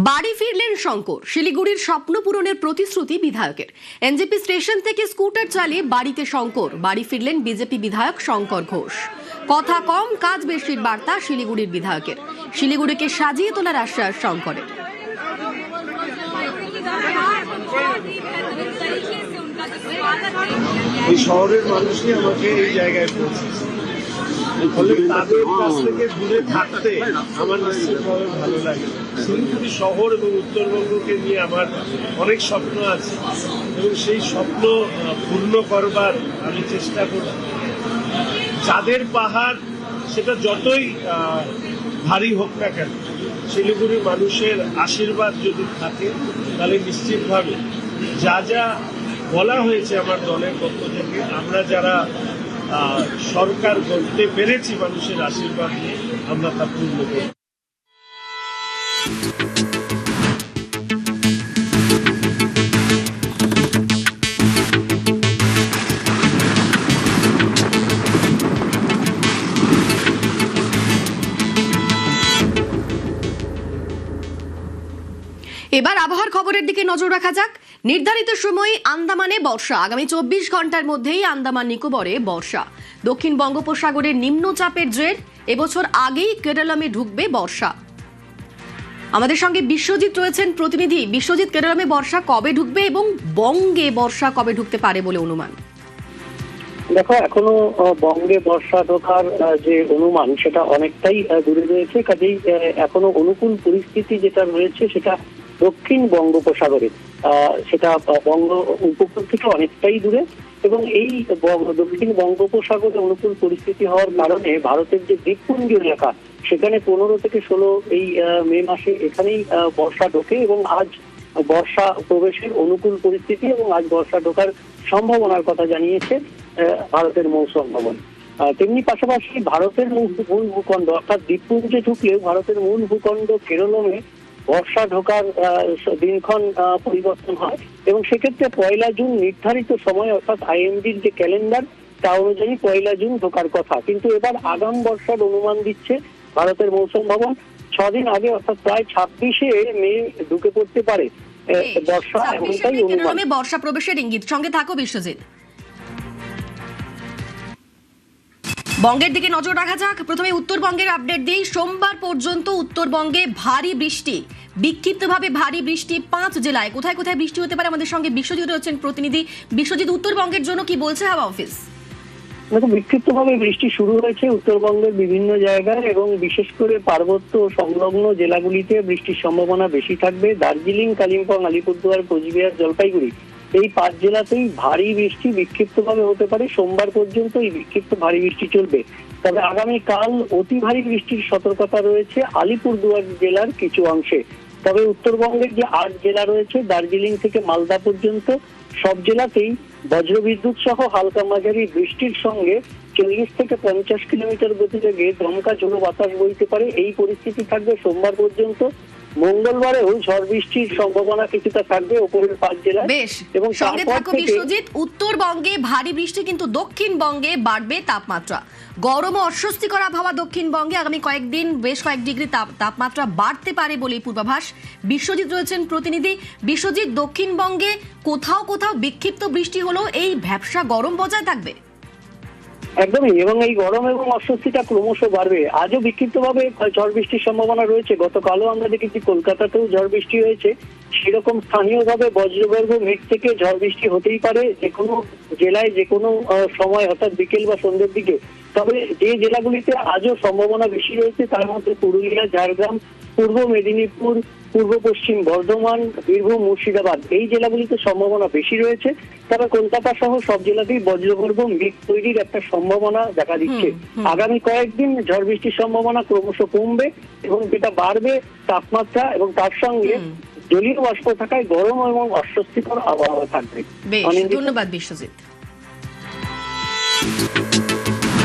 বাড়ি ফিরলেন শঙ্কর। শিলিগুড়ির স্বপ্ন পূরণের প্রতিশ্রুতি বিধায়কের। এনজেপি স্টেশন থেকে স্কুটার চালিয়ে বাড়িতে শঙ্কর। বাড়ি ফিরলেন বিজেপি বিধায়ক শঙ্কর ঘোষ। কথা কম কাজ বেশির বার্তা শিলিগুড়ির বিধায়কের। শিলিগুড়িকে সাজিয়ে তোলার আশ্বাস শঙ্করের। এই শহরের মানুষই আমাকে এই জায়গায় পৌঁছেছে, ফলে তাদের কাছ থেকে দূরে থাকতে আমার নিশ্চিতভাবে ভালো লাগে। শিলিগুড়ি শহর এবং উত্তরবঙ্গকে নিয়ে আমার অনেক স্বপ্ন আছে এবং সেই স্বপ্ন পূর্ণ করবার আমি চেষ্টা করব। চাঁদের পাহাড় সেটা যতই ভারী হোক না কেন, শিলিগুড়ির মানুষের আশীর্বাদ যদি থাকে তাহলে নিশ্চিতভাবে যা যা বলা হয়েছে আমার দলের পক্ষ থেকে, আমরা যারা সরকার গড়তে পেরেছি মানুষের আশীর্বাদ নিয়ে, আমরা তা পূর্ণ করব। এবার আবহাওয়ার খবরের দিকে নজর রাখা যাক। নির্ধারিত সময়ে আন্দামানে বর্ষা। আগামী 24 ঘন্টার মধ্যেই আন্দামান নিকোবরে বর্ষা। দক্ষিণ বঙ্গোপসাগরের নিম্নচাপের জের এবছর আগেই কেরালামে ঢুকবে বর্ষা। আমাদের সঙ্গে বিশ্বজিৎ রয়েছেন প্রতিনিধি। বিশ্বজিৎ, কেরালামে বর্ষা কবে ঢুকবে এবং বঙ্গে বর্ষা কবে ঢুকতে পারে বলে অনুমান? দেখো, এখনো বঙ্গে বর্ষা ঢোকার যে অনুমান সেটা অনেকটাই দূরে রয়েছে। কাজেই এখনো অনুকূল পরিস্থিতি যেটা রয়েছে সেটা দক্ষিণ বঙ্গোপসাগরে, সেটা বঙ্গ উপকূল থেকে অনেকটাই দূরে। এবং এই দক্ষিণ বঙ্গোপসাগরে অনুকূল পরিস্থিতি হওয়ার কারণে ভারতের যে দ্বীপপুঞ্জ এলাকা, সেখানে 15 থেকে 16 এই মে মাসে এখানেই বর্ষা ঢোকে এবং আজ বর্ষা প্রবেশের অনুকূল পরিস্থিতি এবং আজ বর্ষা ঢোকার সম্ভাবনার কথা জানিয়েছে ভারতের মৌসুম ভবন। তেমনি পাশাপাশি ভারতের মূল ভূখণ্ড অর্থাৎ দ্বীপপুঞ্জে ঢুকলেও ভারতের মূল ভূখণ্ড কেরলমে বর্ষা ঢোকার দিনক্ষণ পরিবর্তন হয় এবং সেক্ষেত্রে 1 জুন নির্ধারিত সময় অর্থাৎ আইএমডির যে ক্যালেন্ডার তা অনুযায়ী 1 জুন ঢোকার কথা, কিন্তু এবার আগাম বর্ষার অনুমান দিচ্ছে ভারতের মৌসুম ভবন। 6 দিন আগে অর্থাৎ প্রায় 26শে মে ঢুকে পড়তে পারে বর্ষা, এমনটাই অনুমান। বর্ষা প্রবেশের ইঙ্গিত। সঙ্গে থাকো বিশ্বজিৎ। বঙ্গের দিকে নজর রাখা যাক। প্রথমে উত্তরবঙ্গের আপডেট দিই। সোমবার পর্যন্ত উত্তরবঙ্গে ভারী বৃষ্টি, বিক্ষিপ্তভাবে ভারী বৃষ্টি 5 জেলায়। কোথায় কোথায় বৃষ্টি হতে পারে আমাদের সঙ্গে বিশ্বজিৎ রয়েছেন প্রতিনিধি। বিশ্বজিৎ, উত্তরবঙ্গের জন্য কি বলছে হাওয়া অফিস? দেখো, বিক্ষিপ্তভাবে বৃষ্টি শুরু হয়েছে উত্তরবঙ্গের বিভিন্ন জায়গায় এবং বিশেষ করে পার্বত্য সংলগ্ন জেলাগুলিতে বৃষ্টির সম্ভাবনা বেশি থাকবে। দার্জিলিং, কালিম্পং, আলিপুরদুয়ার, কোচবিহার, জলপাইগুড়ি এই 5 জেলাতেই ভারী বৃষ্টি বিক্ষিপ্তভাবে হতে পারে। সোমবার পর্যন্ত এই বিক্ষিপ্ত ভারী বৃষ্টি চলবে। তবে আগামীকাল অতি ভারী বৃষ্টির সতর্কতা রয়েছে আলিপুরদুয়ার জেলার কিছু অংশে। তবে উত্তরবঙ্গের যে 8 জেলা রয়েছে, দার্জিলিং থেকে মালদা পর্যন্ত সব জেলাতেই বজ্রবিদ্যুৎ সহ হালকা মাঝারি বৃষ্টির সঙ্গে 40 থেকে 50 কিলোমিটার গতিবেগে দমকা ঝোড়ো বাতাস বইতে পারে। এই পরিস্থিতি থাকবে সোমবার পর্যন্ত। মঙ্গলবারেও ঝড় বৃষ্টির সম্ভাবনা কিছুটা থাকবে উপরের 5 জেলায়। এবং সঙ্গে থাকো বিশ্বজিৎ। উত্তরবঙ্গে ভারী বৃষ্টি, কিন্তু দক্ষিণবঙ্গে বাড়বে তাপমাত্রা। গরম ও অস্বস্তিকর আবহাওয়া দক্ষিণবঙ্গে। আগামী কয়েকদিন বেশ কয়েক ডিগ্রি তাপমাত্রা বাড়তে পারে বলে পূর্বাভাস। বিশ্বজিৎ রয়েছেন প্রতিনিধি। বিশ্বজিৎ, দক্ষিণবঙ্গে কোথাও কোথাও বিক্ষিপ্ত বৃষ্টি হলেও এই ভ্যাপসা গরম বজায় থাকবে। একদমই, এবং এই গরম এবং অস্বস্তিটা ক্রমশ বাড়বে। আজও বিক্ষিপ্তভাবে ঝড় বৃষ্টির সম্ভাবনা রয়েছে। গতকালও আমরা দেখেছি কলকাতাতেও ঝড় বৃষ্টি হয়েছে। সেরকম স্থানীয়ভাবে বজ্রগর্ভ মেঘ থেকে ঝড় বৃষ্টি হতেই পারে যে কোনো জেলায় যে কোনো সময়, অর্থাৎ বিকেল বা সন্ধ্যের দিকে। তবে যে জেলাগুলিতে আজও সম্ভাবনা বেশি রয়েছে তার মধ্যে পুরুলিয়া, ঝাড়গ্রাম, পূর্ব মেদিনীপুর, পূর্ব পশ্চিম বর্ধমান, বীরভূম, মুর্শিদাবাদ এই জেলাগুলিতে সম্ভাবনা বেশি রয়েছে। তবে কলকাতা সহ সব জেলাতেই বজ্রগর্ভ মেঘ তৈরির একটা সম্ভাবনা দেখা দিচ্ছে। আগামী কয়েকদিন ঝড় বৃষ্টির সম্ভাবনা ক্রমশ কমবে এবং যেটা বাড়বে তাপমাত্রা এবং তার সঙ্গে জলীয় বাষ্প থাকায় গরম এবং অস্বস্তিকর আবহাওয়া থাকবে। ধন্যবাদ বিশ্বজিৎ।